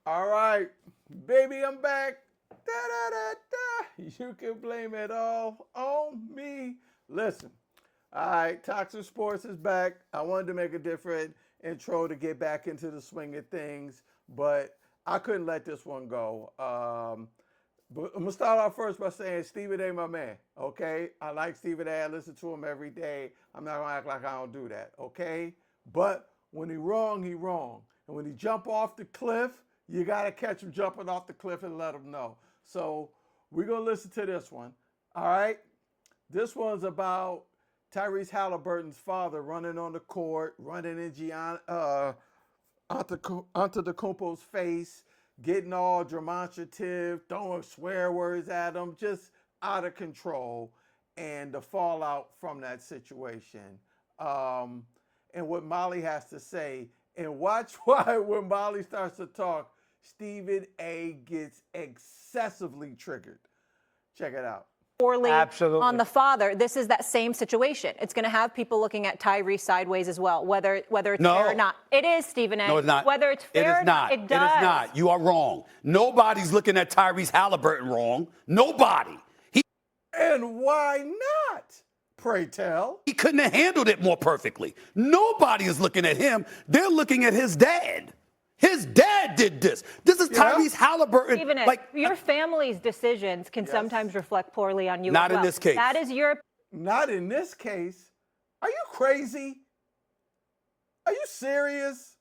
All right, baby, I'm back. Da, da, da, da. You can blame it all on me. Listen, all right, Toxic Sports is back. I wanted to make a different intro to get back into the swing of things, but I couldn't let this one go. But I'm gonna start off first by saying Stephen A. my man. Okay, I like Stephen A. I listen to him every day. I'm not gonna act like I don't do that. Okay, but when he wrong, he wrong, and when he jump off the cliff, you gotta catch him jumping off the cliff and let him know. So we're gonna listen to this one. All right, this one's about Tyrese Haliburton's father running on the court, running in Antetokounmpo's face, getting all demonstrative, throwing swear words at him, just out of control, and the fallout from that situation. And what Molly has to say. And watch why when Molly starts to talk, Stephen A. gets excessively triggered. Check it out. Poorly Absolutely. on the father. This is that same situation. It's going to have people looking at Tyrese sideways as well, whether it's fair or not. It is, Stephen A. No, it's not. Whether it's fair or not, it does. It is not. You are wrong. Nobody's looking at Tyrese Haliburton wrong. Nobody. And why not? Pray tell. He couldn't have handled it more perfectly. Nobody is looking at him. They're looking at his dad. His dad did this. This is Tyrese Haliburton. Stephen A., your family's decisions can sometimes reflect poorly on you Not as well. in this case. That is your... Not in this case. Are you crazy? Are you serious?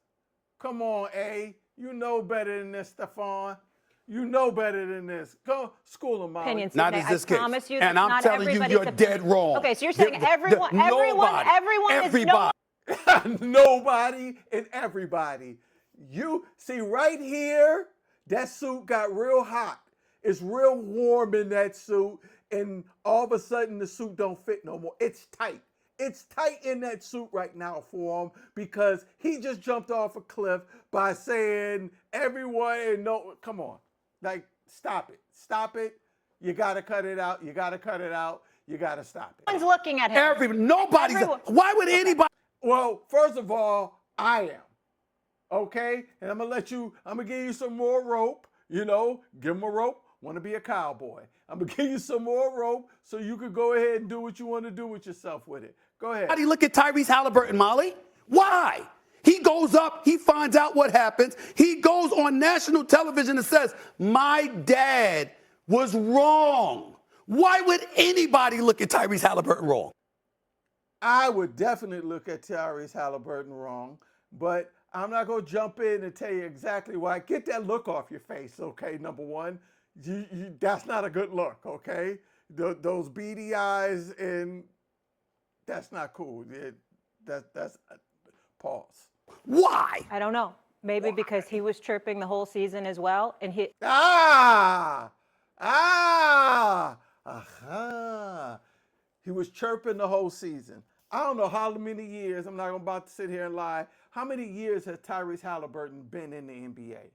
Come on, A. You know better than this, Stefan. You know better than this. Go school him, Molly. Opinions. Not in this case. I promise you and that I'm not telling you, you're dead wrong. Okay, so you're saying everyone everybody. is Nobody and everybody. You see right here, that suit got real hot. It's real warm in that suit, and all of a sudden the suit don't fit no more. It's tight. It's tight in that suit right now for him because he just jumped off a cliff by saying everyone and no. Come on, like stop it, stop it. You gotta cut it out. You gotta cut it out. You gotta stop it. Everyone's looking at him. Nobody's. Why would anybody? Well, first of all, I am. Okay, and I'm gonna give you some more rope, give him a rope, want to be a cowboy. I'm gonna give you some more rope so you can go ahead and do what you want to do with yourself with it. Go ahead. How do you look at Tyrese Haliburton, Molly? Why? He goes up, he finds out what happens, he goes on national television and says, my dad was wrong. Why would anybody look at Tyrese Haliburton wrong? I would definitely look at Tyrese Haliburton wrong, but I'm not going to jump in and tell you exactly why. Get that look off your face, okay, number one. That's not a good look, okay? Those beady eyes, and that's not cool. That's pause. Why? I don't know. Maybe because he was chirping the whole season as well, and he... He was chirping the whole season. I don't know how many years, I'm not about to sit here and lie, how many years has Tyrese Haliburton been in the NBA?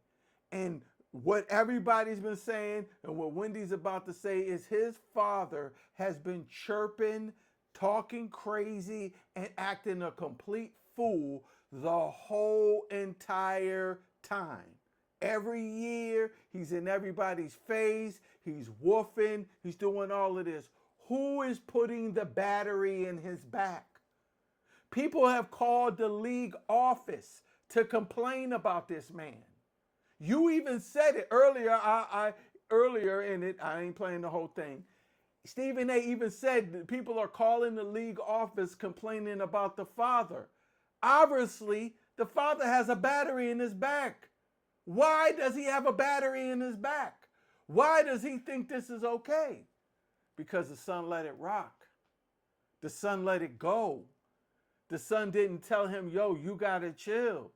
And what everybody's been saying and what Wendy's about to say is his father has been chirping, talking crazy, and acting a complete fool the whole entire time. Every year, he's in everybody's face, he's woofing, he's doing all of this. Who is putting the battery in his back? People have called the league office to complain about this man. You even said it earlier. Earlier in it, I ain't playing the whole thing. Stephen A. even said that people are calling the league office complaining about the father. Obviously, the father has a battery in his back. Why does he have a battery in his back? Why does he think this is okay? Because the son let it rock. The son let it go. The son didn't tell him, yo, you gotta chill.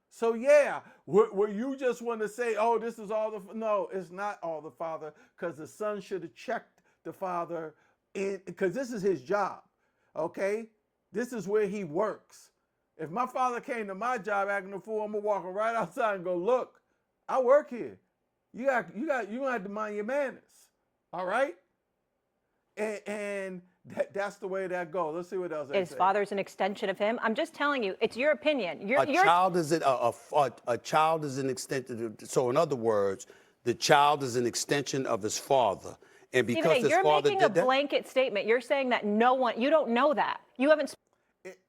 So yeah, where you just want to say, oh, this is all the, no, it's not all the father, because the son should have checked the father in, because this is his job, okay? This is where he works. If my father came to my job acting a fool, I'm gonna walk right outside and go, look, I work here. You gonna have to mind your manners, all right? And That's the way that goes. Let's see what else. His father's an extension of him. I'm just telling you, it's your opinion. A child is a child is an extension. So in other words, the child is an extension of his father, and because his father did that. You're making a blanket statement. You're saying that you don't know that. You haven't.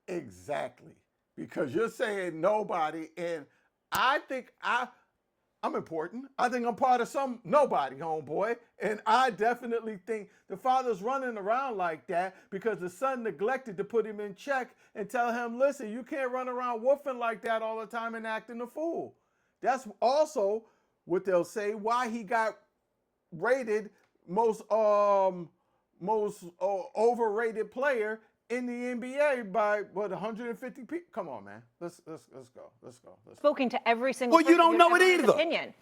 Exactly, because you're saying nobody, and I think I'm important. I think I'm part of some nobody, homeboy. And I definitely think the father's running around like that because the son neglected to put him in check and tell him, listen, you can't run around woofing like that all the time and acting a fool. That's also what they'll say why he got rated most overrated player in the NBA by 150 people. Come on, man. Let's go. Spoken to every single. Well, you don't know it either. Opinion.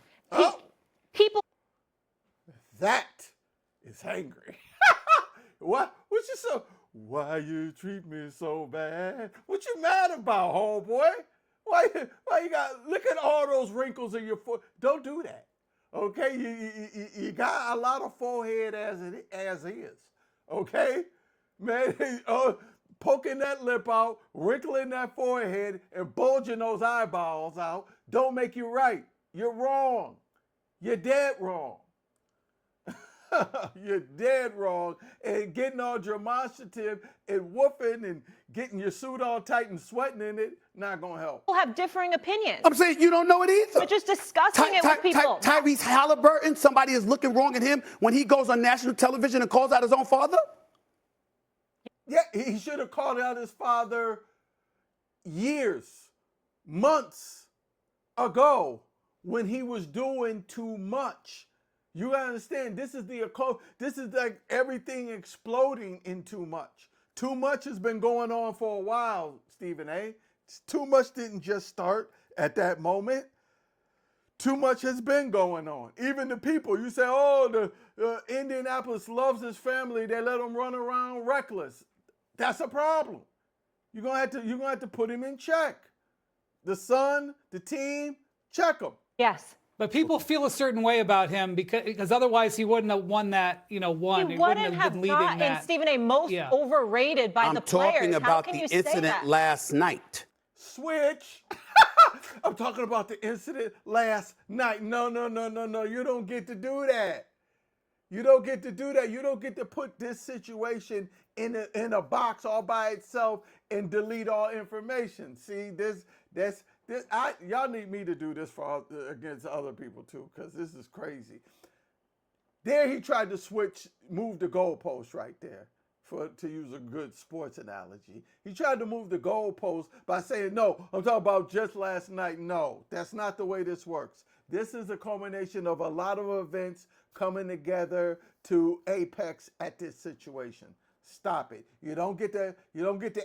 People. That is angry. What you so? Why you treat me so bad? What you mad about, homeboy? Why you got? Look at all those wrinkles in your foot. Don't do that. Okay, you got a lot of forehead as is. Okay. Man, poking that lip out, wrinkling that forehead, and bulging those eyeballs out don't make you right. You're wrong. You're dead wrong. You're dead wrong. And getting all demonstrative and woofing and getting your suit all tight and sweating in it, not going to help. People have differing opinions. I'm saying you don't know it either. But just discussing it with people. Tyrese Haliburton, somebody is looking wrong at him when he goes on national television and calls out his own father? Yeah, he should have called out his father years, months ago when he was doing too much. You gotta understand, this is like everything exploding in too much. Too much has been going on for a while, Stephen A. Too much didn't just start at that moment. Too much has been going on. Even the people, you say, oh, the Indianapolis loves his family. They let him run around reckless. That's a problem. You're gonna have to put him in check. The son, the team, check him. Yes. But people feel a certain way about him because otherwise he wouldn't have won that, He wouldn't have been leading that. Stephen A. most overrated by the players. I'm talking about the incident last night. Switch. I'm talking about the incident last night. No. You don't get to do that. You don't get to do that. You don't get to put this situation in a box all by itself and delete all information. See, y'all need me to do this against other people too, because this is crazy. There he tried to move the goalpost right there, to use a good sports analogy. He tried to move the goalpost by saying, no, I'm talking about just last night. No, that's not the way this works. This is a culmination of a lot of events coming together to apex at this situation. Stop it. You don't get to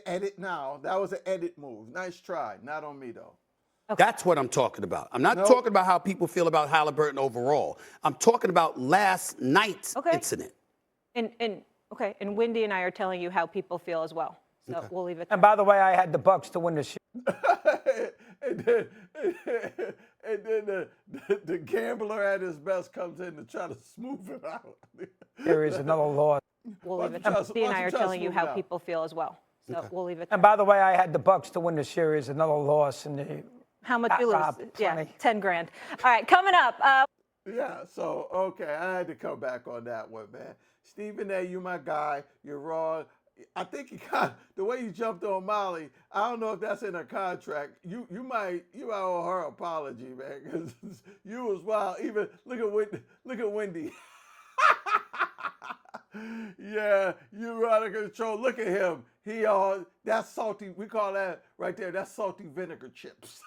edit now. That was an edit move. Nice try. Not on me though. Okay. That's what I'm talking about. I'm not talking about how people feel about Haliburton overall. I'm talking about last night's incident. And Wendy and I are telling you how people feel as well. So we'll leave it there. And by the way, I had the Bucks to win the and then the gambler at his best comes in to try to smooth it out. There is another loss. We'll leave it there. Wendy and I are telling you how people feel as well. So we'll leave it there. And by the way, I had the Bucks to win the series. Another loss in the. How much you lose? Yeah, 10 grand. All right, coming up. Yeah, so, okay, I had to come back on that one, man. Stephen A., you my guy. You're wrong. I think the way you jumped on Molly, I don't know if that's in a contract. You might owe her an apology, man, because you was wild. Even look at Wendy. Yeah, you out of control. Look at him. That's salty. We call that right there. That's salty vinegar chips.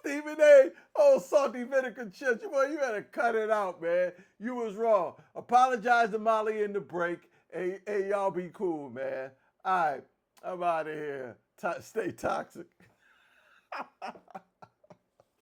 Stephen A. Oh, salty vinegar chips. You had to cut it out, man. You was wrong. Apologize to Molly in the break. Hey, y'all be cool, man. All right, I'm out of here. Stay toxic.